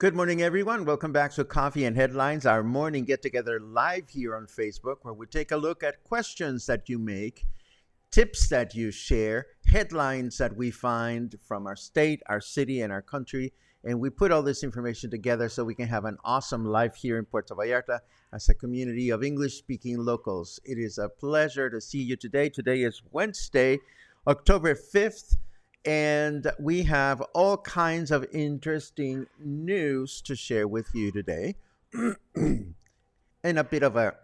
Good morning, everyone. Welcome back to Coffee and Headlines, our morning get together live here on Facebook, where we take a look at questions that you make, tips that you share, headlines that we find from our state, our city, and our country. And we put all this information together so we can have an awesome life here in Puerto Vallarta as a community of English speaking locals. It is a pleasure to see you today. Today is Wednesday, October 5th. And we have all kinds of interesting news to share with you today. And a bit of a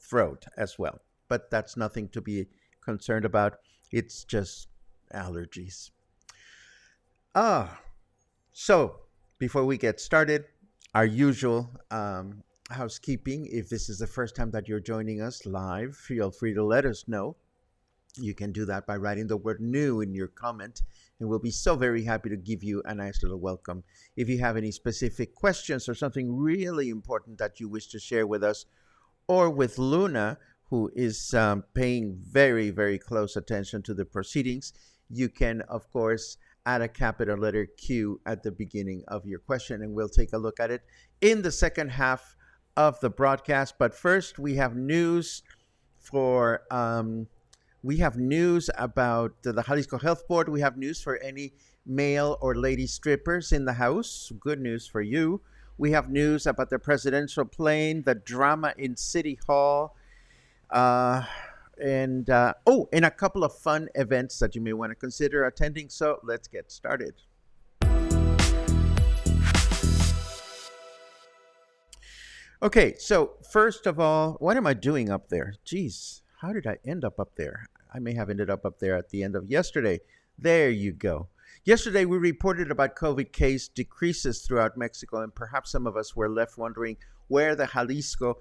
throat as well. But that's nothing to be concerned about. It's just allergies. So before we get started, our usual housekeeping. If this is the first time that you're joining us live, feel free to let us know. You can do that by writing the word new in your comment, and we'll be so very happy to give you a nice little welcome. If you have any specific questions or something really important that you wish to share with us or with Luna, who is paying very, very close attention to the proceedings, you can, of course, add a capital letter Q at the beginning of your question, and we'll take a look at it in the second half of the broadcast. But first, we have news for... We have news about the Jalisco Health Board. We have news for any male or lady strippers in the house. Good news for you. We have news about the presidential plane, the drama in City Hall, and a couple of fun events that you may want to consider attending. So let's get started. Okay, so first of all, what am I doing up there? Geez. How did I end up there? I may have ended up there at the end of yesterday. There you go. Yesterday, we reported about COVID case decreases throughout Mexico, and perhaps some of us were left wondering when the Jalisco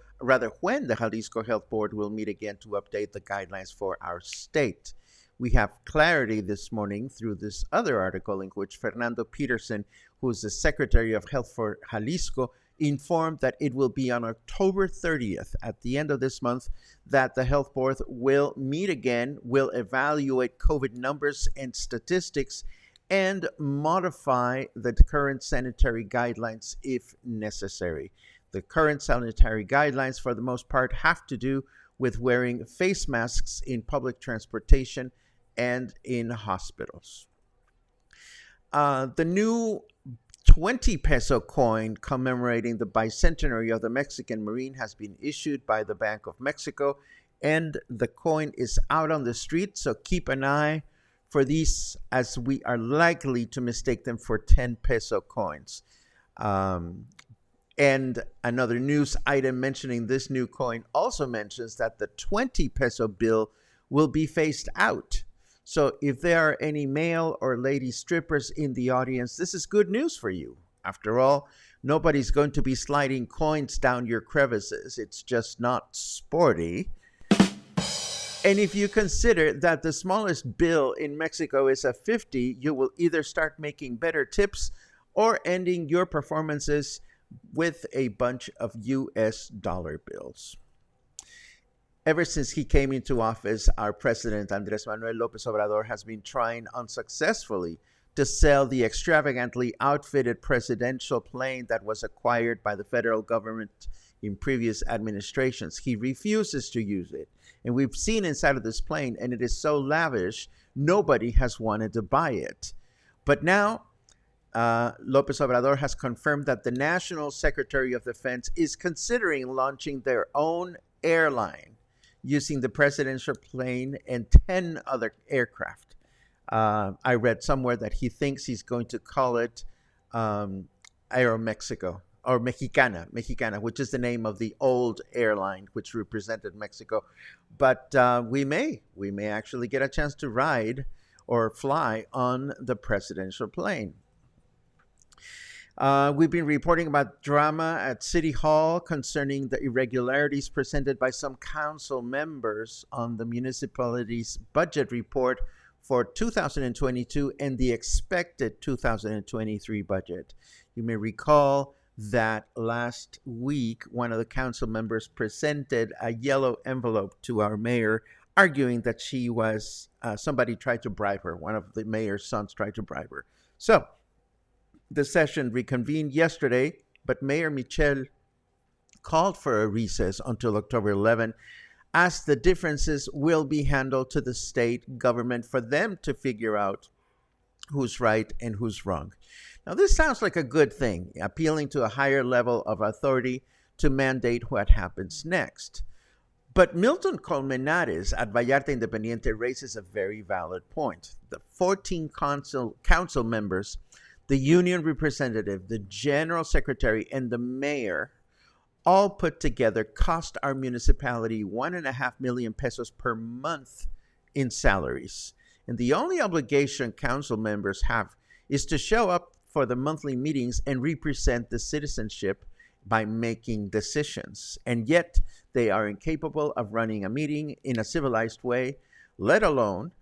Health Board will meet again to update the guidelines for our state. We have clarity this morning through this other article in which Fernando Peterson, who is the Secretary of Health for Jalisco, informed that it will be on October 30th, at the end of this month, that the health board will meet again, will evaluate COVID numbers and statistics, and modify the current sanitary guidelines if necessary. The current sanitary guidelines, for the most part, have to do with wearing face masks in public transportation and in hospitals. The new 20 peso coin commemorating the bicentenary of the Mexican Marine has been issued by the Bank of Mexico, and the coin is out on the street, so keep an eye for these, as we are likely to mistake them for 10 peso coins. And another news item mentioning this new coin also mentions that the 20 peso bill will be phased out. So if there are any male or lady strippers in the audience, this is good news for you. After all, nobody's going to be sliding coins down your crevices. It's just not sporty. And if you consider that the smallest bill in Mexico is a 50, you will either start making better tips or ending your performances with a bunch of US dollar bills. Ever since he came into office, our president, Andrés Manuel López Obrador, has been trying unsuccessfully to sell the extravagantly outfitted presidential plane that was acquired by the federal government in previous administrations. He refuses to use it. And we've seen inside of this plane, and it is so lavish, nobody has wanted to buy it. But now, López Obrador has confirmed that the National Secretary of Defense is considering launching their own airline using the presidential plane and 10 other aircraft. I read somewhere that he thinks he's going to call it Aeromexico or Mexicana, which is the name of the old airline which represented Mexico. But we may actually get a chance to ride or fly on the presidential plane. We've been reporting about drama at City Hall concerning the irregularities presented by some council members on the municipality's budget report for 2022 and the expected 2023 budget. You may recall that last week, one of the council members presented a yellow envelope to our mayor, arguing that she was, somebody tried to bribe her. One of the mayor's sons tried to bribe her. So The session reconvened yesterday, but Mayor Michel called for a recess until October 11, as the differences will be handled to the state government for them to figure out who's right and who's wrong. Now, this sounds like a good thing, appealing to a higher level of authority to mandate what happens next. But Milton Colmenares at Vallarta Independiente raises a very valid point. The 14 council members, the union representative, the general secretary, and the mayor all put together cost our municipality 1.5 million pesos per month in salaries. And the only obligation council members have is to show up for the monthly meetings and represent the citizenship by making decisions. And yet they are incapable of running a meeting in a civilized way, let alone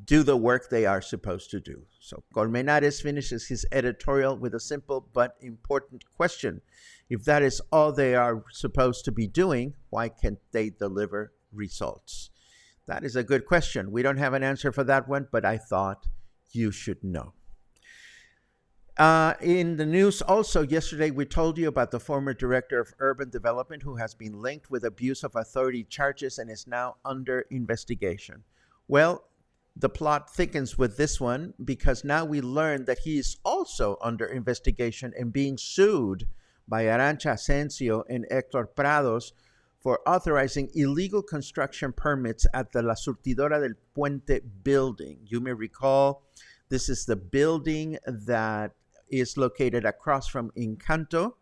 do the work they are supposed to do. So Colmenares finishes his editorial with a simple but important question. If that is all they are supposed to be doing, why can't they deliver results? That is a good question. We don't have an answer for that one, but I thought you should know. In the news also yesterday, we told you about the former director of urban development who has been linked with abuse of authority charges and is now under investigation. Well, the plot thickens with this one because now we learn that he is also under investigation and being sued by Arantxa Asensio and Hector Prados for authorizing illegal construction permits at the La Surtidora del Puente building. You may recall this is the building that is located across from Encanto,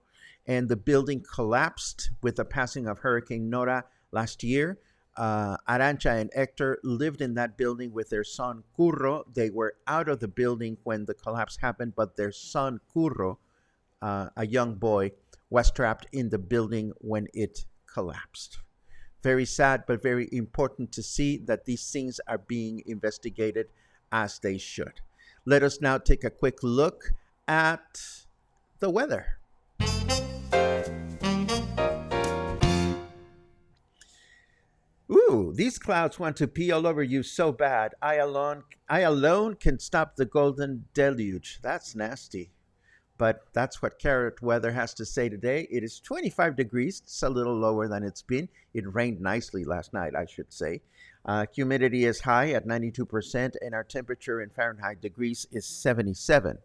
and the building collapsed with the passing of Hurricane Nora last year. Arantxa and Hector lived in that building with their son Curro. They were out of the building when the collapse happened, but their son Curro, a young boy, was trapped in the building when it collapsed. Very sad, but very important to see that these things are being investigated as they should. Let us now take a quick look at the weather. Ooh, these clouds want to pee all over you so bad. I alone can stop the golden deluge. That's nasty. But that's what Carrot Weather has to say today. It is 25 degrees. It's a little lower than it's been. It rained nicely last night, I should say. Humidity is high at 92%, and our temperature in Fahrenheit degrees is 77.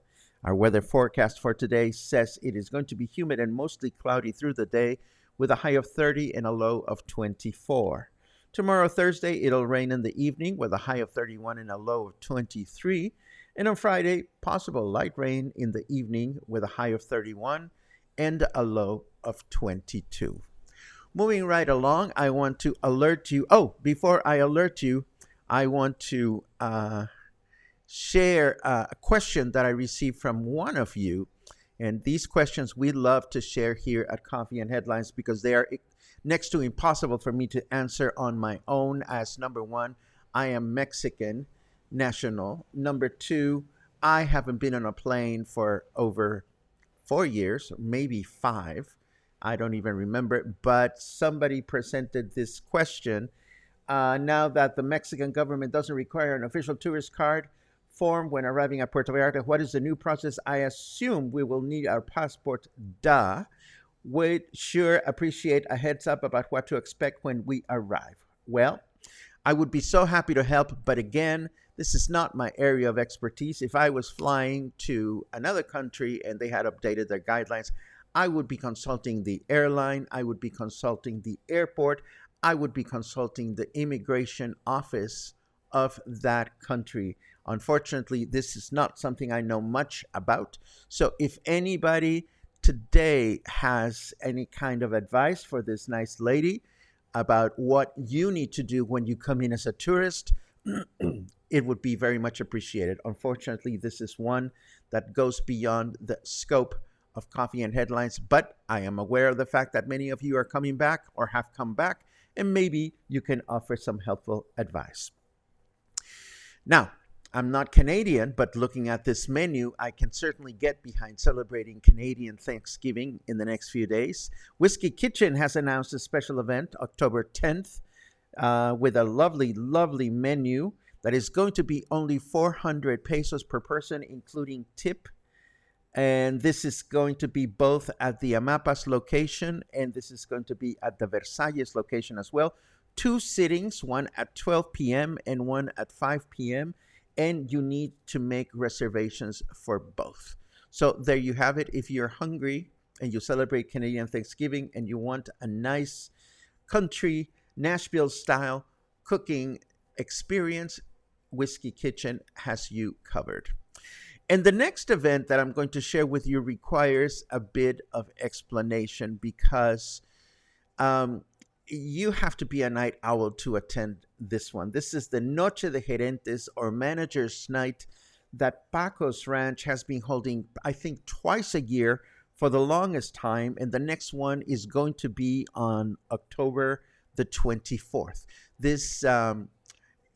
Our weather forecast for today says it is going to be humid and mostly cloudy through the day with a high of 30 and a low of 24. Tomorrow, Thursday, it'll rain in the evening with a high of 31 and a low of 23. And on Friday, possible light rain in the evening with a high of 31 and a low of 22. Moving right along, I want to alert you. Oh, before I alert you, I want to share a question that I received from one of you. And these questions we love to share here at Coffee and Headlines because they are next to impossible for me to answer on my own. As number one, I am Mexican national. Number two, I haven't been on a plane for over 4 years, maybe 5. I don't even remember, but somebody presented this question. Now that the Mexican government doesn't require an official tourist card form when arriving at Puerto Vallarta, what is the new process? I assume we will need our passport. Duh. We'd sure appreciate a heads up about what to expect when we arrive. Well, I would be so happy to help, but again, this is not my area of expertise. If I was flying to another country and they had updated their guidelines, I would be consulting the airline, I would be consulting the airport, I would be consulting the immigration office of that country. Unfortunately, this is not something I know much about. So if anybody today has any kind of advice for this nice lady about what you need to do when you come in as a tourist, it would be very much appreciated. Unfortunately, this is one that goes beyond the scope of Coffee and Headlines, but I am aware of the fact that many of you are coming back or have come back, and maybe you can offer some helpful advice. Now, I'm not Canadian, but looking at this menu, I can certainly get behind celebrating Canadian Thanksgiving in the next few days. Whiskey Kitchen has announced a special event, October 10th, with a lovely, lovely menu that is going to be only 400 pesos per person, including tip. And this is going to be both at the Amapas location, and this is going to be at the Versalles location as well. Two sittings, one at 12 p.m. and one at 5 p.m. And you need to make reservations for both. So there you have it. If you're hungry and you celebrate Canadian Thanksgiving and you want a nice country, Nashville style cooking experience, Whiskey Kitchen has you covered. And the next event that I'm going to share with you requires a bit of explanation because um, you have to be a night owl to attend this one. This is the Noche de Gerentes, or Manager's Night, that Paco's Ranch has been holding, I think, twice a year for the longest time. And the next one is going to be on October the 24th. This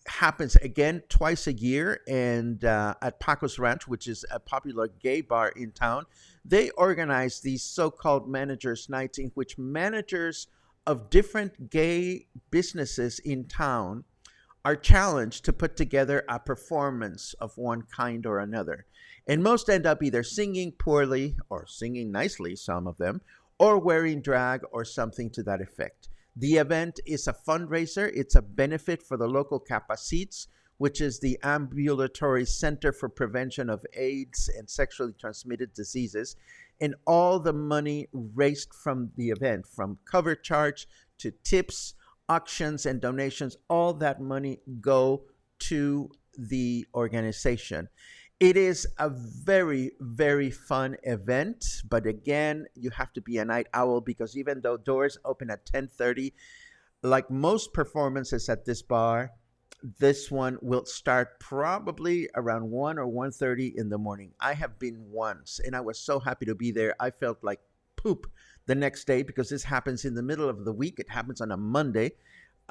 happens again twice a year, and at Paco's Ranch, which is a popular gay bar in town, they organize these so-called managers' nights in which managers of different gay businesses in town are challenged to put together a performance of one kind or another. And most end up either singing poorly or singing nicely, some of them, or wearing drag or something to that effect. The event is a fundraiser. It's a benefit for the local Capacites, which is the ambulatory center for prevention of AIDS and sexually transmitted diseases. And all the money raised from the event, from cover charge to tips, auctions, and donations, all that money go to the organization. It is a very, very fun event, but again, you have to be a night owl because even though doors open at 10:30, like most performances at this bar, this one will start probably around 1 or 1:30 in the morning. I have been once, and I was so happy to be there. I felt like poop the next day because this happens in the middle of the week. It happens on a Monday.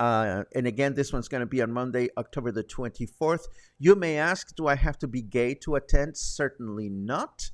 And again, this one's going to be on Monday, October the 24th. You may ask, do I have to be gay to attend? Certainly not.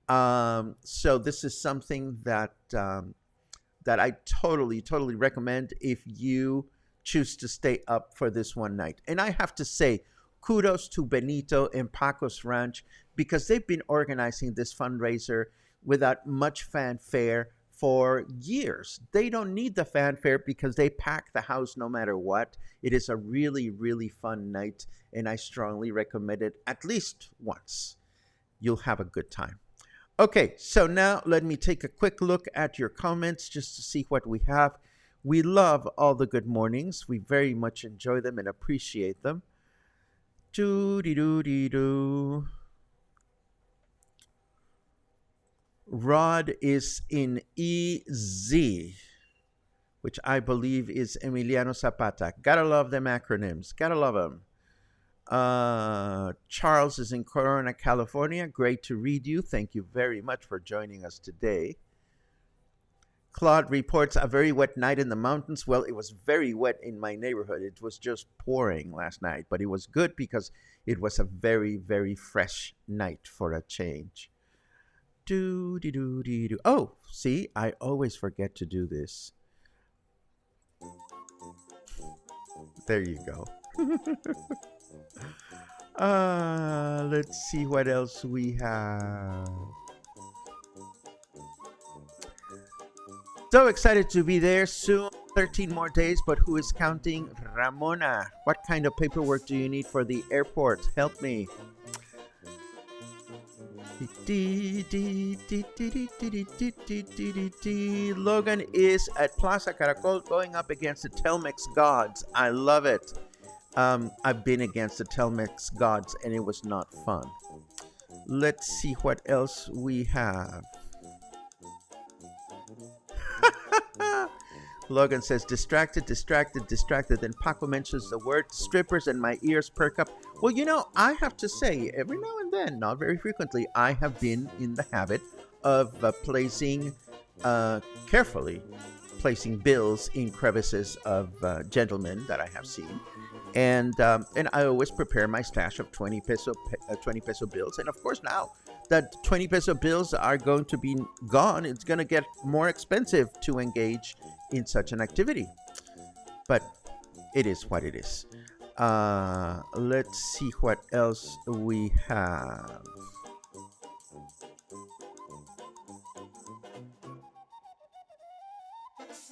So this is something that that I totally, totally recommend if you choose to stay up for this one night. And I have to say, kudos to Benito and Paco's Ranch because they've been organizing this fundraiser without much fanfare for years. They don't need the fanfare because they pack the house no matter what. It is a really, really fun night, and I strongly recommend it at least once. You'll have a good time. Okay, so now let me take a quick look at your comments just to see what we have. We love all the good mornings. We very much enjoy them and appreciate them. Doo-dee-doo-dee-doo. Rod is in EZ, which I believe is Emiliano Zapata. Gotta love them acronyms. Gotta love them. Charles is in Corona, California. Great to read you. Thank you very much for joining us today. Claude reports a very wet night in the mountains. Well, it was very wet in my neighborhood. It was just pouring last night, but it was good because it was a very, very fresh night for a change. Do. Oh, see, I always forget to do this. There you go. Let's see what else we have. So excited to be there soon. 13 more days, but who is counting? Ramona, what kind of paperwork do you need for the airport? Help me. Logan is at Plaza Caracol going up against the Telmex gods. I love it. I've been against the Telmex gods and it was not fun. Let's see what else we have. Logan says, distracted. Then Paco mentions the word strippers and my ears perk up. Well, you know, I have to say, every now and then, not very frequently, I have been in the habit of carefully placing bills in crevices of gentlemen that I have seen. And I always prepare my stash of 20 peso bills. And of course, now that 20 peso bills are going to be gone, it's going to get more expensive to engage in such an activity. But it is what it is. Let's see what else we have.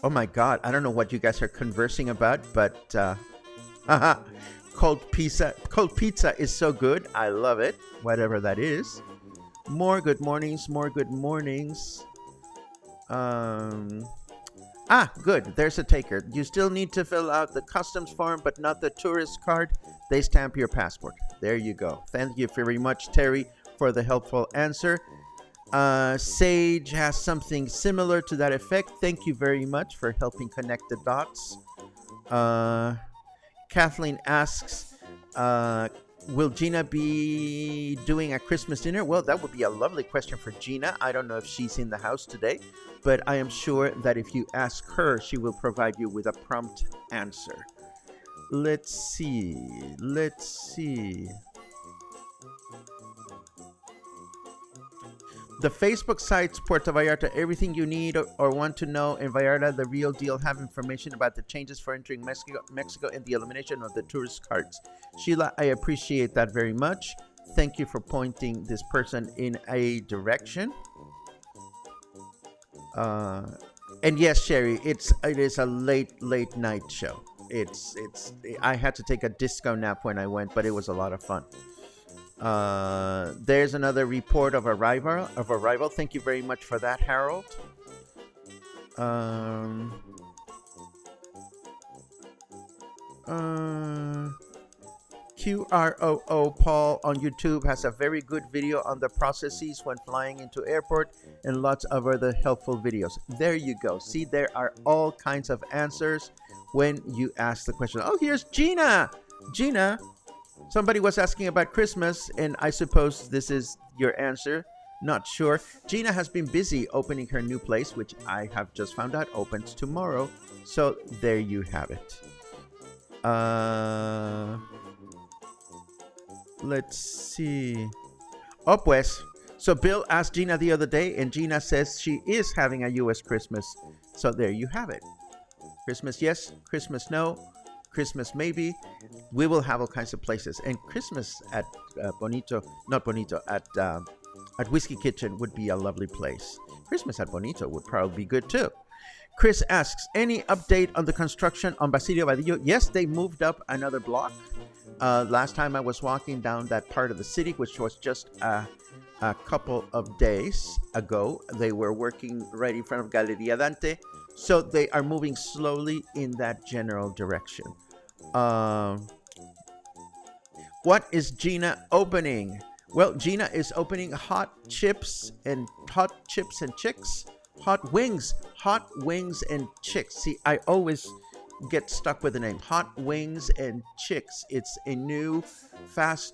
Oh my God, I don't know what you guys are conversing about, but haha, cold pizza is so good. I love it, whatever that is. More good mornings, more good mornings. Um, Good. There's a taker. You still need to fill out the customs form, but not the tourist card. They stamp your passport. There you go. Thank you very much, Terry, for the helpful answer. Sage has something similar to that effect. Thank you very much for helping connect the dots. Uh, Kathleen asks, will Gina be doing a Christmas dinner? Well, that would be a lovely question for Gina. I don't know if she's in the house today, but I am sure that if you ask her, she will provide you with a prompt answer. Let's see. The Facebook sites Puerto Vallarta, everything you need or want to know in Vallarta, the real deal, have information about the changes for entering Mexico and the elimination of the tourist cards. Sheila, I appreciate that very much. Thank you for pointing this person in a direction. And yes, Sherry, it is a late night show. I had to take a disco nap when I went, but it was a lot of fun. There's another report of arrival. Thank you very much for that, Harold. QROO Paul on YouTube has a very good video on the processes when flying into airport and lots of other helpful videos. There you go. See, there are all kinds of answers when you ask the question. Oh, here's Gina. Gina, somebody was asking about Christmas, and I suppose this is your answer. Not sure. Gina has been busy opening her new place, which I have just found out opens tomorrow. So there you have it. Let's see. Oh, pues. So Bill asked Gina the other day, and Gina says she is having a U.S. Christmas. So there you have it. Christmas yes, Christmas no, Christmas maybe. We will have all kinds of places. And Christmas at at Whiskey Kitchen would be a lovely place. Christmas at Bonito would probably be good too. Chris asks, any update on the construction on Basilio Vadillo? Yes, they moved up another block. Last time I was walking down that part of the city, which was just a couple of days ago, they were working right in front of Galeria Dante. So they are moving slowly in that general direction. What is Gina opening? Well, Gina is opening hot chips and chicks. Hot wings and chicks. See, I always get stuck with the name Hot Wings and Chicks. It's a new it's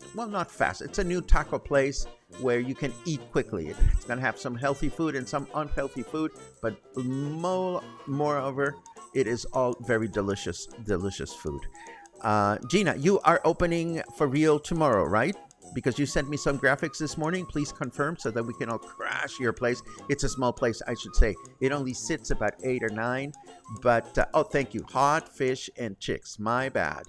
a new taco place where you can eat quickly. It's going to have some healthy food and some unhealthy food, but moreover, it is all very delicious food. Gina, you are opening for real tomorrow, right? Because you sent me some graphics this morning. Please confirm so that we can all crash your place. It's a small place, I should say. It only sits about 8 or 9. But, thank you. Hot fish and chicks. My bad.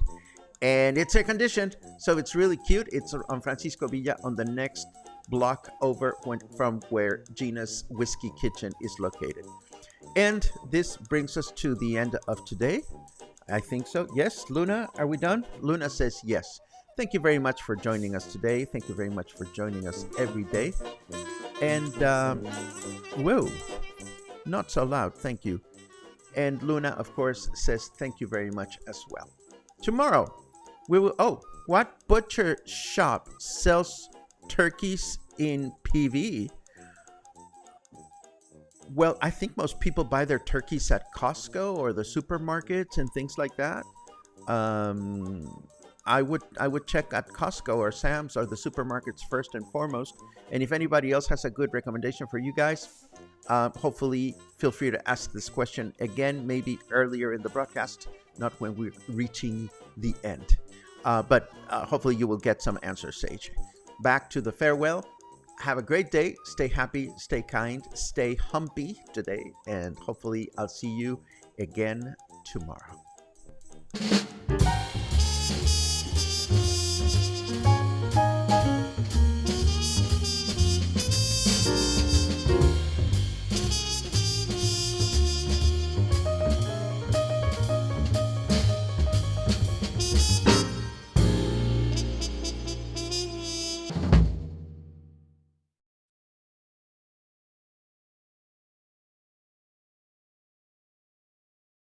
And it's air-conditioned, so it's really cute. It's on Francisco Villa on the next block over from where Gina's Whiskey Kitchen is located. And this brings us to the end of today. I think so. Yes, Luna, are we done? Luna says yes. Thank you very much for joining us today. Thank you very much for joining us every day. And, whoa, not so loud. Thank you. And Luna, of course, says thank you very much as well. Tomorrow, we will, what butcher shop sells turkeys in PV? Well, I think most people buy their turkeys at Costco or the supermarkets and things like that. I would check at Costco or Sam's or the supermarkets first and foremost. And if anybody else has a good recommendation for you guys, hopefully feel free to ask this question again, maybe earlier in the broadcast, not when we're reaching the end. But hopefully you will get some answers, Sage. Back to the farewell. Have a great day. Stay happy, stay kind, stay humpy today. And hopefully I'll see you again tomorrow.